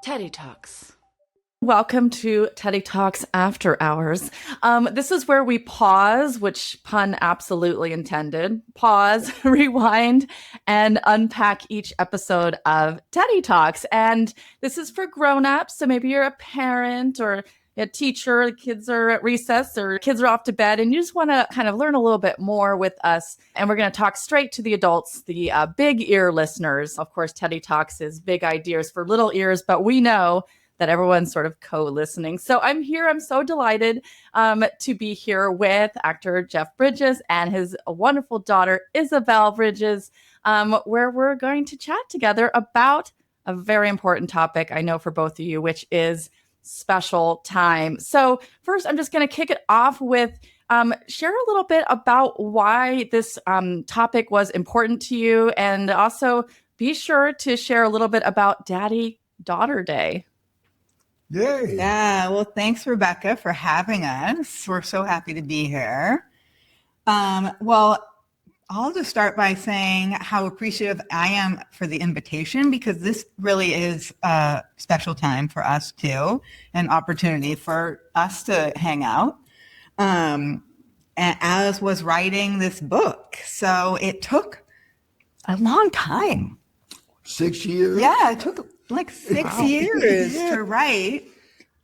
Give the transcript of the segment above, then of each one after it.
Teddy Talks. Welcome to Teddy Talks After Hours. This is where we pause, which pun absolutely intended, pause, rewind, and unpack each episode of Teddy Talks. And this is for grown-ups, so maybe you're a parent or a teacher, kids are at recess or kids are off to bed, and you just want to kind of learn a little bit more with us. And we're going to talk straight to the adults, the big ear listeners. Of course, Teddy Talks is big ideas for little ears, but we know that everyone's sort of co-listening. So I'm here. I'm so delighted to be here with actor Jeff Bridges and his wonderful daughter, Isabelle Bridges, where we're going to chat together about a very important topic, I know for both of you, which is special time. So first, I'm just going to kick it off with share a little bit about why this topic was important to you, and also be sure to share a little bit about Daddy-Daughter Day. Yay. Yeah, well, thanks, Rebecca, for having us. We're so happy to be here. Well, I'll just start by saying how appreciative I am for the invitation, because this really is a special time for us too, an opportunity for us to hang out, and as was writing this book. So it took a long time. 6 years? Yeah, it took like 6 years to write,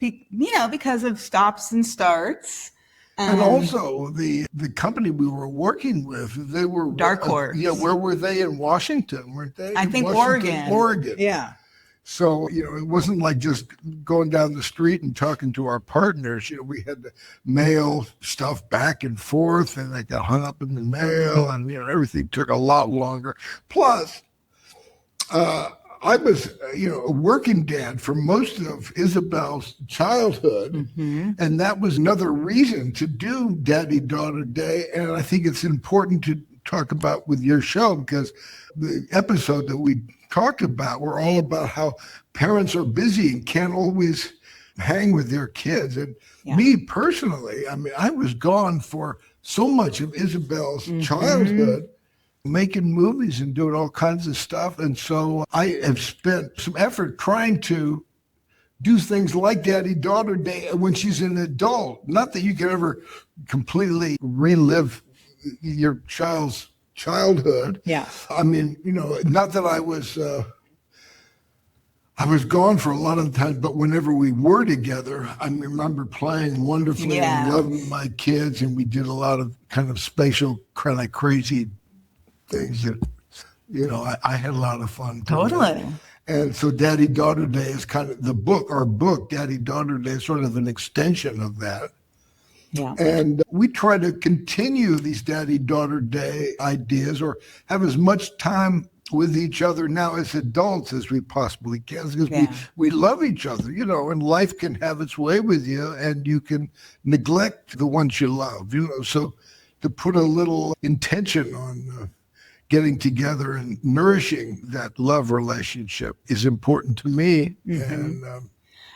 because of stops and starts. And also the company we were working with, they were Dark Horse. Where were they? In Washington, weren't they? I think Oregon. Yeah. So, it wasn't like just going down the street and talking to our partners. We had to mail stuff back and forth, and they got hung up in the mail, and everything took a lot longer. Plus, I was, a working dad for most of Isabelle's childhood, and that was another reason to do Daddy-Daughter Day. And I think it's important to talk about with your show, because the episode that we talked about were all about how parents are busy and can't always hang with their kids. And me personally, I was gone for so much of Isabelle's childhood, making movies and doing all kinds of stuff. And so I have spent some effort trying to do things like Daddy-Daughter Day when she's an adult. Not that you can ever completely relive your child's childhood. Yeah. Not that I was gone for a lot of the time, but whenever we were together, I remember playing wonderfully and loving my kids, and we did a lot of kind of spatial, kind of crazy things that, I had a lot of fun. Totally. And so Daddy-Daughter Day is kind of our book, Daddy-Daughter Day, is sort of an extension of that. Yeah. And we try to continue these Daddy-Daughter Day ideas, or have as much time with each other now as adults as we possibly can, because we love each other, and life can have its way with you, and you can neglect the ones you love, so to put a little intention on getting together and nourishing that love relationship is important to me. And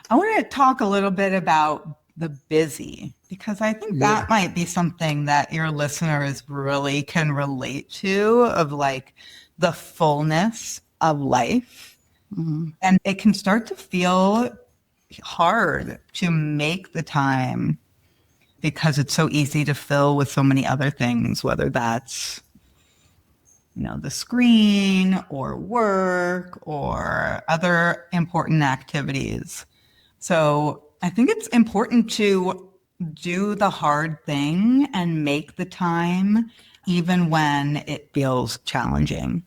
I want to talk a little bit about the busy, because I think that might be something that your listeners really can relate to, of like the fullness of life. And it can start to feel hard to make the time, because it's so easy to fill with so many other things, whether that's the screen or work or other important activities. So I think it's important to do the hard thing and make the time, even when it feels challenging.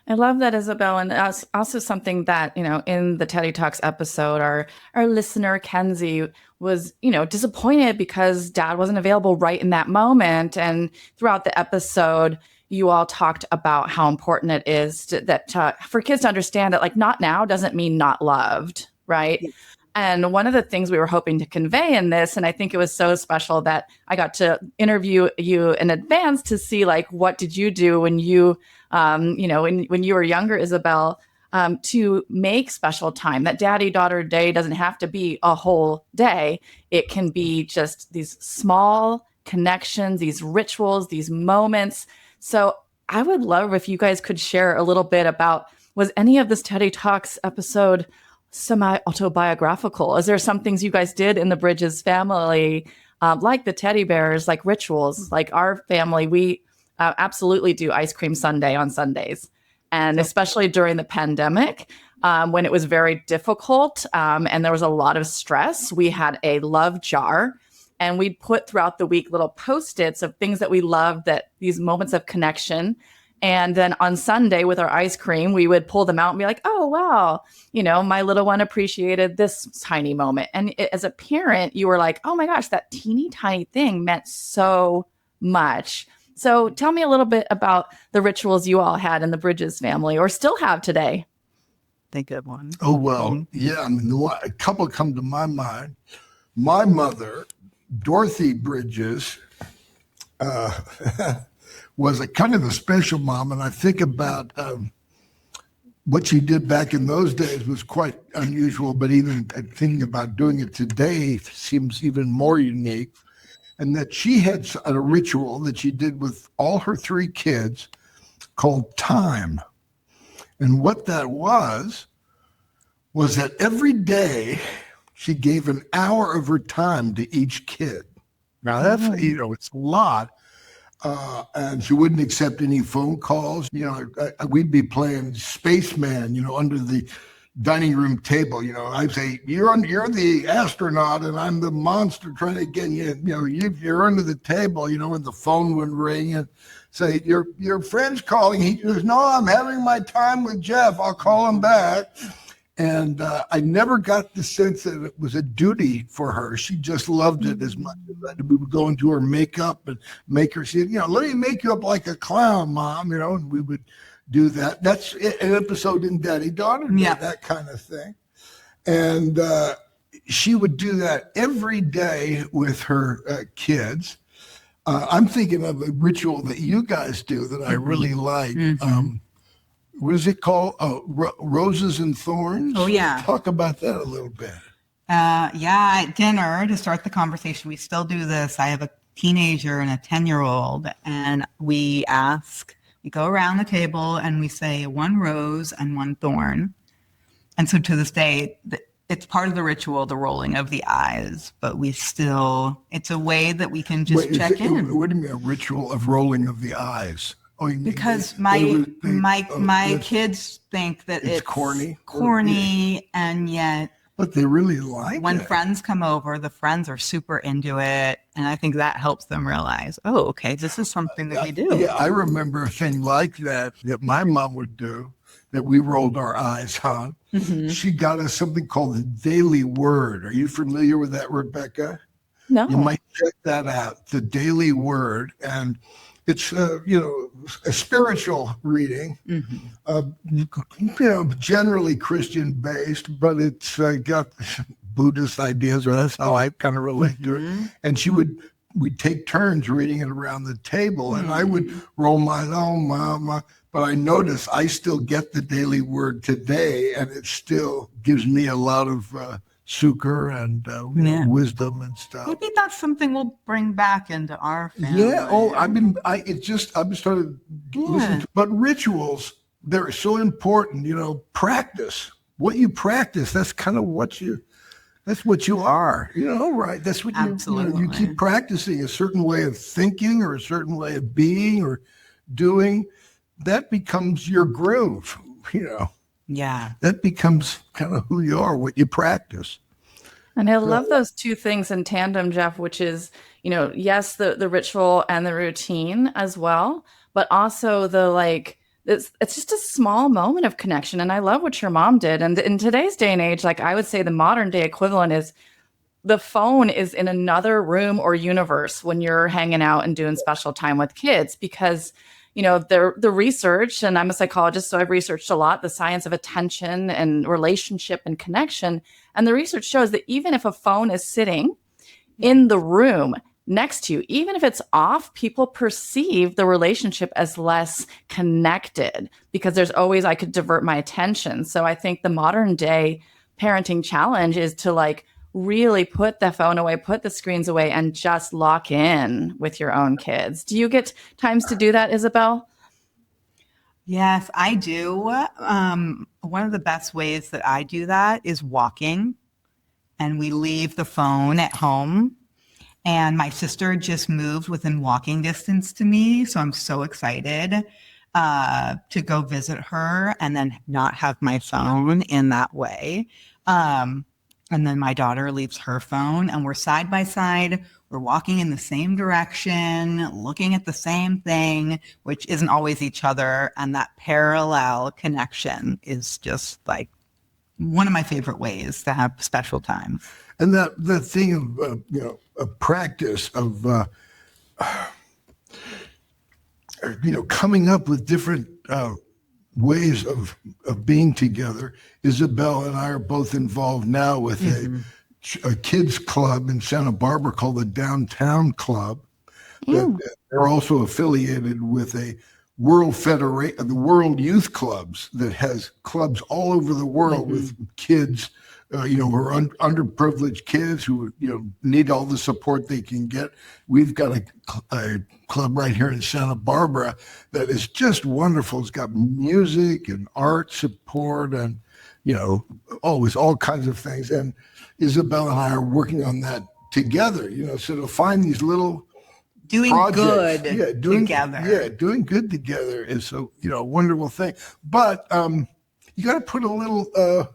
I love that, Isabelle. And that's also something that, in the Teddy Talks episode, our listener, Kenzie, was, disappointed because Dad wasn't available right in that moment. And throughout the episode, you all talked about how important it is for kids to understand that, like, not now doesn't mean not loved, right? Yes. And one of the things we were hoping to convey in this, and I think it was so special that I got to interview you in advance to see, like, what did you do when you, when you were younger, Isabelle, to make special time. That Daddy-Daughter Day doesn't have to be a whole day. It can be just these small connections, these rituals, these moments. So I would love if you guys could share a little bit about was any of this Teddy Talks episode semi-autobiographical? Is there some things you guys did in the Bridges family, like the teddy bears, like rituals? Like our family, we absolutely do ice cream sundae on Sundays. And especially during the pandemic, when it was very difficult and there was a lot of stress, we had a love jar. And we'd put throughout the week little Post-its of things that we loved, that these moments of connection. And then on Sunday with our ice cream, we would pull them out and be like, oh, wow, my little one appreciated this tiny moment. And as a parent, you were like, oh my gosh, that teeny tiny thing meant so much. So tell me a little bit about the rituals you all had in the Bridges family, or still have today. Think of one. Oh, well, yeah. I mean, a couple come to my mind. My mother, Dorothy Bridges, was a kind of a special mom. And I think about what she did back in those days was quite unusual, but even thinking about doing it today seems even more unique. And that she had a ritual that she did with all her 3 kids called time. And what that was that every day she gave an hour of her time to each kid. Now that's, it's a lot. And she wouldn't accept any phone calls. We'd be playing spaceman, under the dining room table. I'd say, you're the astronaut and I'm the monster trying to get you. You're under the table, and the phone would ring and say, your friend's calling. He goes, no, I'm having my time with Jeff. I'll call him back. And I never got the sense that it was a duty for her. She just loved it as much as that. We would go into her makeup and make her say, let me make you up like a clown, Mom, and we would do that. That's an episode in Daddy Daughter, that kind of thing. And she would do that every day with her kids. I'm thinking of a ritual that you guys do that I really like. What is it called? Roses and Thorns? Oh, yeah. Talk about that a little bit. At dinner, to start the conversation, we still do this. I have a teenager and a 10-year-old, and we go around the table and we say 1 rose and 1 thorn. And so to this day, it's part of the ritual, the rolling of the eyes, but it's a way that we can just check in. What do you mean a ritual of rolling of the eyes? Oh, because my kids think that it's corny, and yet. But they really like when friends come over, the friends are super into it, and I think that helps them realize, oh, okay, this is something that we do. Yeah, I remember a thing like that my mom would do that we rolled our eyes on. Mm-hmm. She got us something called the Daily Word. Are you familiar with that, Rebecca? No. You might check that out, the Daily Word, and it's, a spiritual reading, generally Christian-based, but it's got Buddhist ideas, or that's how I kind of relate to it. And we'd take turns reading it around the table, and I would roll my own, but I notice I still get the Daily Word today, and it still gives me a lot of sukkar and wisdom and stuff. Maybe that's something we'll bring back into our family. Yeah. Oh, I've started listening to, but rituals, they're so important. Practice what you practice. That's kind of that's what you are. Right? That's what you keep practicing a certain way of thinking or a certain way of being or doing. That becomes your groove. Yeah. That becomes kind of who you are, what you practice. And I love those 2 things in tandem, Jeff, which is, yes, the ritual and the routine as well, but also it's just a small moment of connection. And I love what your mom did. And in today's day and age, I would say the modern day equivalent is the phone is in another room or universe when you're hanging out and doing special time with kids, because the research, and I'm a psychologist, so I've researched a lot, the science of attention and relationship and connection. And the research shows that even if a phone is sitting in the room next to you, even if it's off, people perceive the relationship as less connected because there's always, I could divert my attention. So I think the modern day parenting challenge is to really put the phone away, put the screens away, and just lock in with your own kids. Do you get times to do that, Isabelle? Yes, I do. One of the best ways that I do that is walking, and we leave the phone at home. And my sister just moved within walking distance to me, so I'm so excited to go visit her and then not have my phone in that way. And then my daughter leaves her phone, and we're side by side. We're walking in the same direction, looking at the same thing, which isn't always each other. And that parallel connection is just like one of my favorite ways to have special time. And that thing of a practice of coming up with different ways of being together. Isabelle and I are both involved now with a kids club in Santa Barbara called the Downtown Club. They're also affiliated with a the World Youth Clubs that has clubs all over the world with kids, who are underprivileged kids who need all the support they can get. We've got a club right here in Santa Barbara that is just wonderful. It's got music and art support and always all kinds of things. And Isabelle and I are working on that together. So to find these little doing projects, good together. Yeah, doing good together is a wonderful thing. But you got to put a little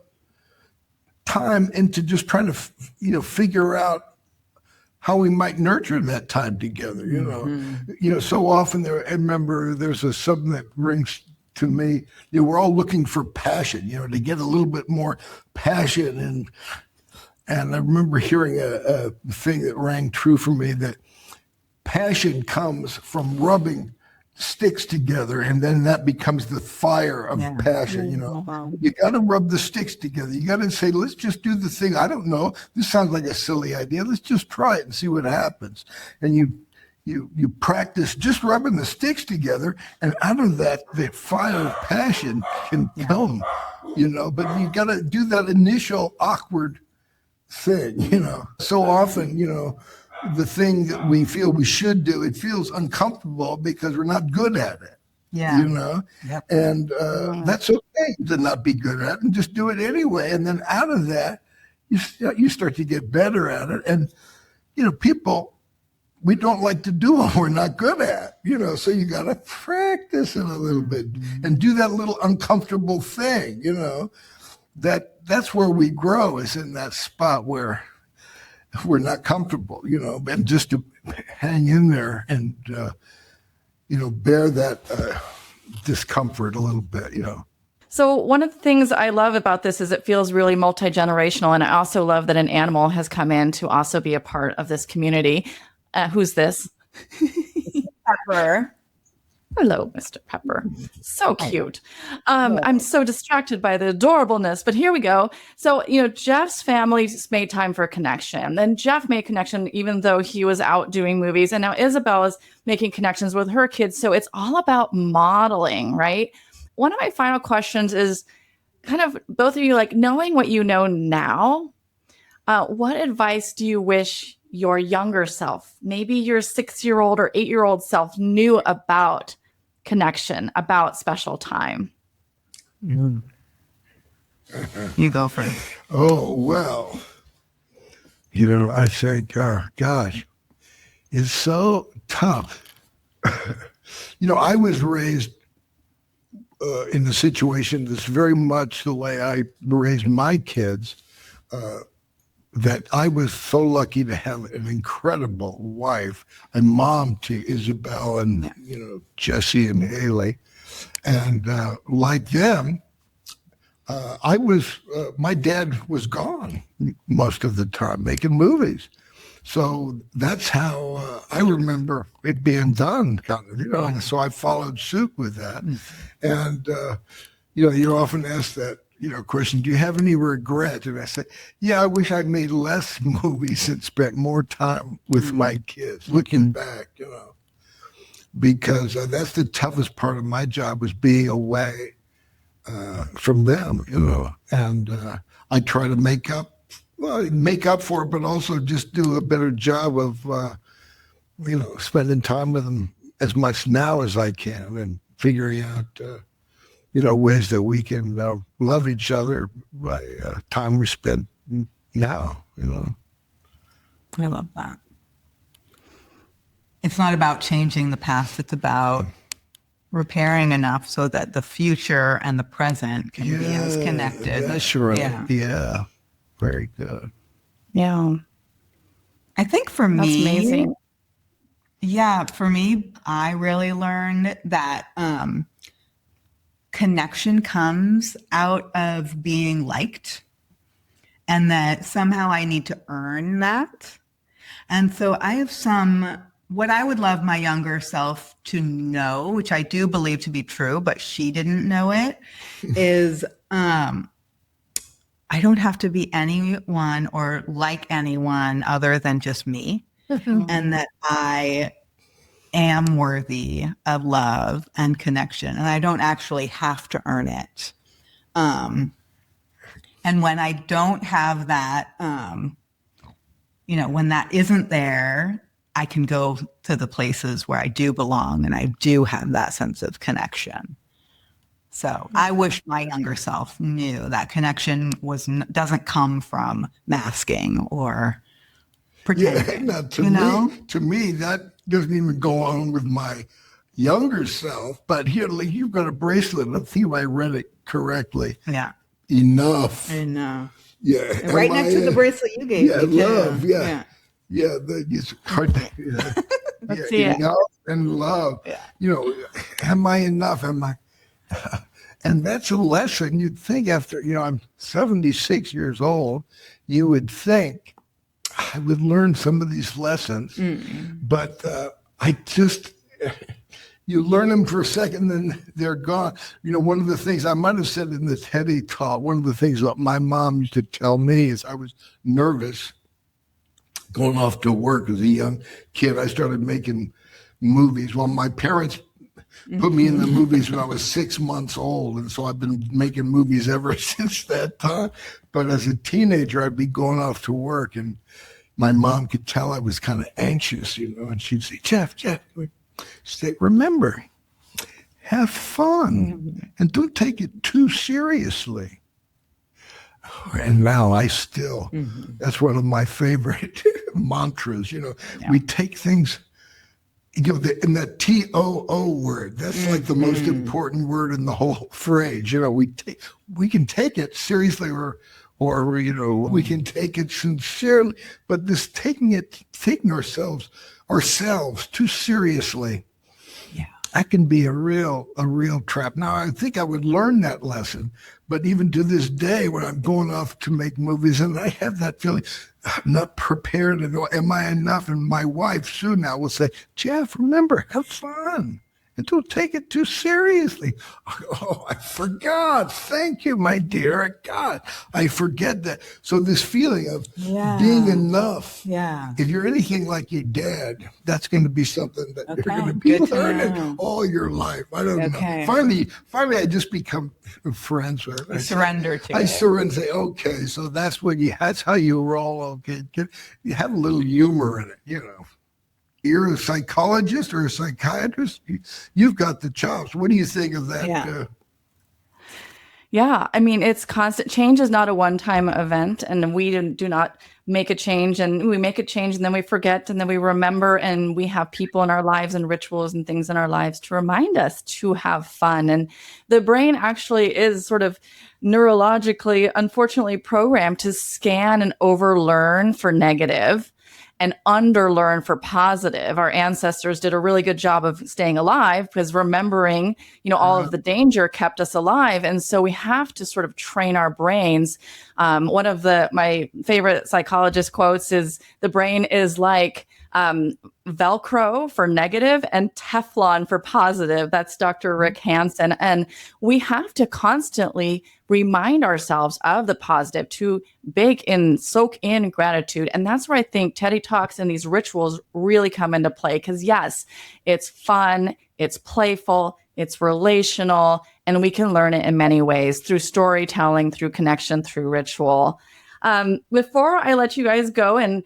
time into just trying to figure out how we might nurture that time together. So often I remember there's something that rings to me. We're all looking for passion. To get a little bit more passion, and I remember hearing a thing that rang true for me, that passion comes from rubbing sticks together, and then that becomes the fire of passion. You got to rub the sticks together. You got to say, let's just do the thing. I don't know, this sounds like a silly idea, let's just try it and see what happens. And you practice just rubbing the sticks together, and out of that the fire of passion can come. But you got to do that initial awkward thing. So often the thing that we feel we should do, it feels uncomfortable because we're not good at it. Yep. And that's okay to not be good at it and just do it anyway. And then out of that, you start to get better at it. And people, we don't like to do what we're not good at. So you got to practice it a little bit and do that little uncomfortable thing. That's where we grow, is in that spot where we're not comfortable, and just to hang in there and, bear that discomfort a little bit, So one of the things I love about this is it feels really multi-generational. And I also love that an animal has come in to also be a part of this community. Who's this? Pepper. Hello, Mr. Pepper. So cute. I'm so distracted by the adorableness, but here we go. So, Jeff's family made time for a connection. Then Jeff made connection even though he was out doing movies. And now Isabelle is making connections with her kids. So it's all about modeling, right? One of my final questions is kind of both of you, like, knowing what you know now, what advice do you wish your younger self, maybe your 6-year-old or 8-year-old self, knew about connection, about special time? You go first. Oh, well, I think, gosh, it's so tough. I was raised in a situation that's very much the way I raised my kids, that I was so lucky to have an incredible wife and mom to Isabelle and, Jesse and Haley. And like them, my dad was gone most of the time making movies. So that's how I remember it being done, kind of, so I followed suit with that. And, you're often asked that, question, do you have any regret? And I say, yeah, I wish I'd made less movies and spent more time with my kids, looking back, because that's the toughest part of my job, was being away from them, and I try to make up for it, but also just do a better job of, spending time with them as much now as I can, and figuring out, ways that we can love each other by time we spend now, I love that. It's not about changing the past. It's about repairing enough so that the future and the present can be as connected. That's right. Yeah. Very good. Yeah. I think for me, that's amazing. Yeah, for me, I really learned that connection comes out of being liked, and that somehow I need to earn that. And so I have what I would love my younger self to know, which I do believe to be true, but she didn't know it, is I don't have to be anyone or like anyone other than just me. And that I am worthy of love and connection, and I don't actually have to earn it. And when I don't have that, when that isn't there, I can go to the places where I do belong and I do have that sense of connection. So I wish my younger self knew that connection doesn't come from masking or pretending. Yeah, to me, that doesn't even go on with my younger self. But here, you've got a bracelet. Let's see if I read it correctly. Yeah. Enough. Enough. Yeah. And right next to the bracelet you gave me. Yeah, love. Yeah. Yeah. It's hard to, Let's see it. Enough and love. Yeah. Am I enough? Am I? And that's a lesson you'd think after, I'm 76 years old, you would think I would learn some of these lessons, but you learn them for a second, then they're gone. One of the things I might have said in the TEDx talk, one of the things that my mom used to tell me is I was nervous going off to work as a young kid. I started making movies. Well, my parents put me in the movies when I was 6 months old. And so I've been making movies ever since that time. But as a teenager, I'd be going off to work and my mom could tell I was kind of anxious, and she'd say, Jeff, remember, have fun and don't take it too seriously. And now that's one of my favorite mantras, we take things, in that TOO word, that's like the most important word in the whole phrase. We can take it seriously or we can take it sincerely, but this taking ourselves too seriously, that can be a real trap. Now, I think I would learn that lesson, but even to this day, when I'm going off to make movies and I have that feeling, I'm not prepared to go, am I enough? And my wife, Sue, now will say, Jeff, remember, have fun. And don't take it too seriously. Oh, I forgot. Thank you, my dear. God, I forget that. So this feeling of being enough. Yeah. If you're anything like your dad, that's going to be something that you're going to be learning all your life. I don't know. Finally, I just become friends with it. Surrender to it. I surrender and say, okay, so that's how you roll. Okay, you have a little humor in it, You're a psychologist or a psychiatrist. You've got the chops. What do you think of that? Yeah. I mean, it's constant. Change is not a one-time event, and we do not make a change, and we make a change and then we forget, and then we remember, and we have people in our lives and rituals and things in our lives to remind us to have fun. And the brain actually is sort of neurologically, unfortunately, programmed to scan and overlearn for negative and underlearn for positive. Our ancestors did a really good job of staying alive because remembering, all of the danger kept us alive. And so we have to sort of train our brains. One of my favorite psychologist quotes is, the brain is like Velcro for negative and Teflon for positive. That's Dr. Rick Hansen. And we have to constantly remind ourselves of the positive, to soak in gratitude. And that's where I think TEDx Talks and these rituals really come into play. Because yes, it's fun, it's playful, it's relational, and we can learn it in many ways through storytelling, through connection, through ritual. Before I let you guys go and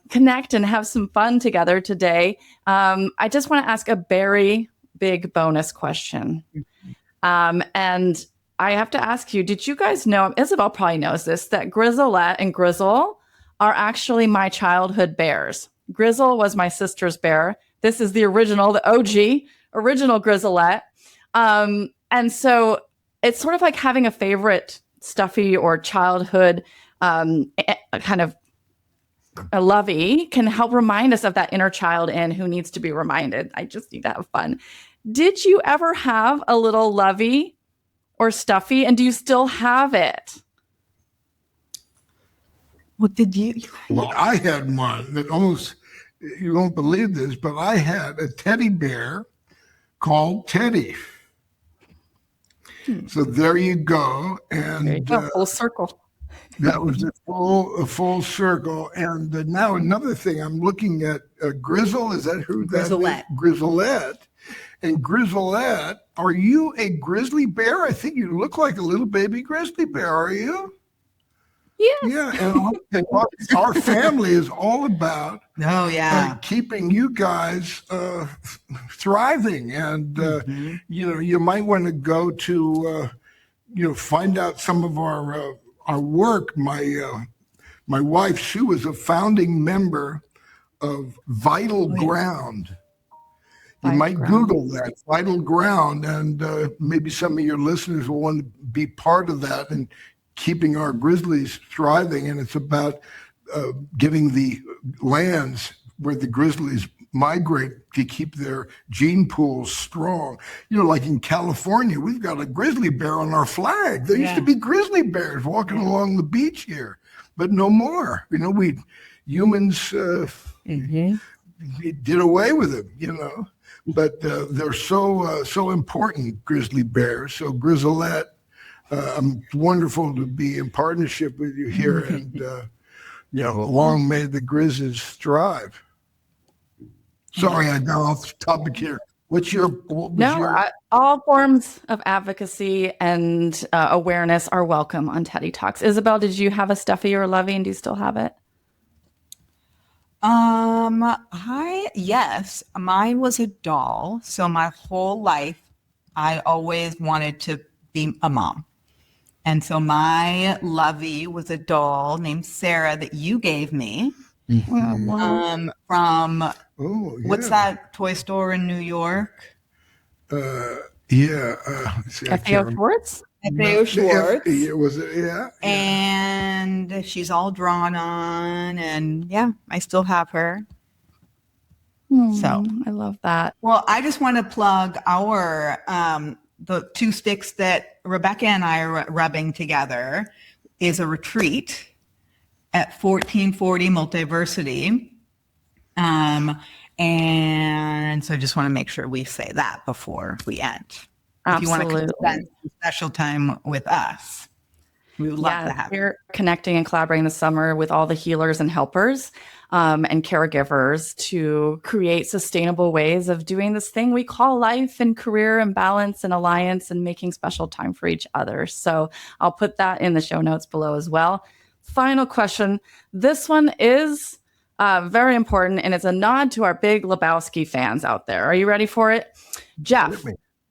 connect and have some fun together today, I just want to ask a very big bonus question. And I have to ask you, did you guys know, Isabelle probably knows this, that Grizzlette and Grizzle are actually my childhood bears. Grizzle was my sister's bear. This is the original, the OG, original Grizzlette. And so it's sort of like having a favorite stuffy or childhood kind of a lovey can help remind us of that inner child in who needs to be reminded. I just need to have fun. Did you ever have a little lovey or stuffy, and do you still have it? What did you? Well, I had one that almost, you won't believe this, but I had a teddy bear called Teddy. So there you go. And there you go, full circle. That was a full circle. And now another thing, I'm looking at Grizzle. Is that who that Grizzlette. is? Grizzlette. And Grizzlette, are you a grizzly bear? I think you look like a little baby grizzly bear. Are you? Yes. Yeah. And our family is all about keeping you guys thriving. And, you might want to go to, find out some of our work. My wife, she was a founding member of Vital Ground. You might Google that, Vital Ground, and maybe some of your listeners will want to be part of that and keeping our grizzlies thriving. And it's about giving the lands where the grizzlies migrate to keep their gene pools strong. Like in California, we've got a grizzly bear on our flag. There used to be grizzly bears walking along the beach here, but no more. We humans did away with them, but they're so important, grizzly bears. So Grizzlette, wonderful to be in partnership with you here, and long may the Grizzlies thrive. Sorry, I got off topic here. All forms of advocacy and awareness are welcome on Teddy Talks. Isabelle, did you have a stuffy or a lovey, and do you still have it? Yes, mine was a doll. So my whole life, I always wanted to be a mom. And so my lovey was a doll named Sarah that you gave me. From what's that toy store in New York? FAO Schwartz? FAO Schwartz. Was it? Yeah. And she's all drawn on, and I still have her. So I love that. Well, I just want to plug our the 2 sticks that Rebecca and I are rubbing together is a retreat at 1440 Multiversity. And so I just want to make sure we say that before we end. Absolutely. If you want to spend some special time with us, we would love to have you. We're connecting and collaborating this summer with all the healers and helpers and caregivers to create sustainable ways of doing this thing we call life and career and balance and alliance and making special time for each other. So I'll put that in the show notes below as well. Final question. This one is very important, and it's a nod to our Big Lebowski fans out there. Are you ready for it? Jeff,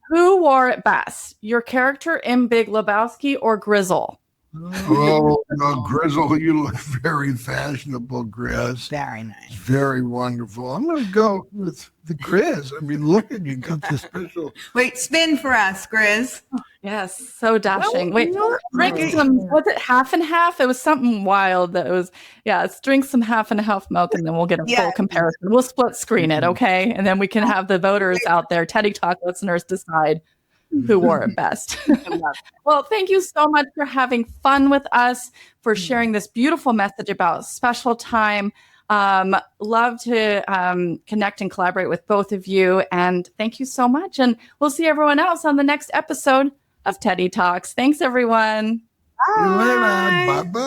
who wore it best? Your character in Big Lebowski or Grizzle? Oh, no, Grizzle, you look very fashionable, Grizz. Very nice. Very wonderful. I'm going to go with the Grizz. I mean, look at you, got this special. Wait, spin for us, Grizz. Yes, so dashing. Wait, drink some, was it half and half? It was something wild that was, let's drink some half and half milk and then we'll get a full comparison. We'll split screen it, okay? And then we can have the voters out there, Teddy Talk listeners, decide who wore it best. Well, thank you so much for having fun with us, for sharing this beautiful message about special time. Love to connect and collaborate with both of you. And thank you so much. And we'll see everyone else on the next episode of Teddy Talks. Thanks, everyone. Bye. Bye-bye.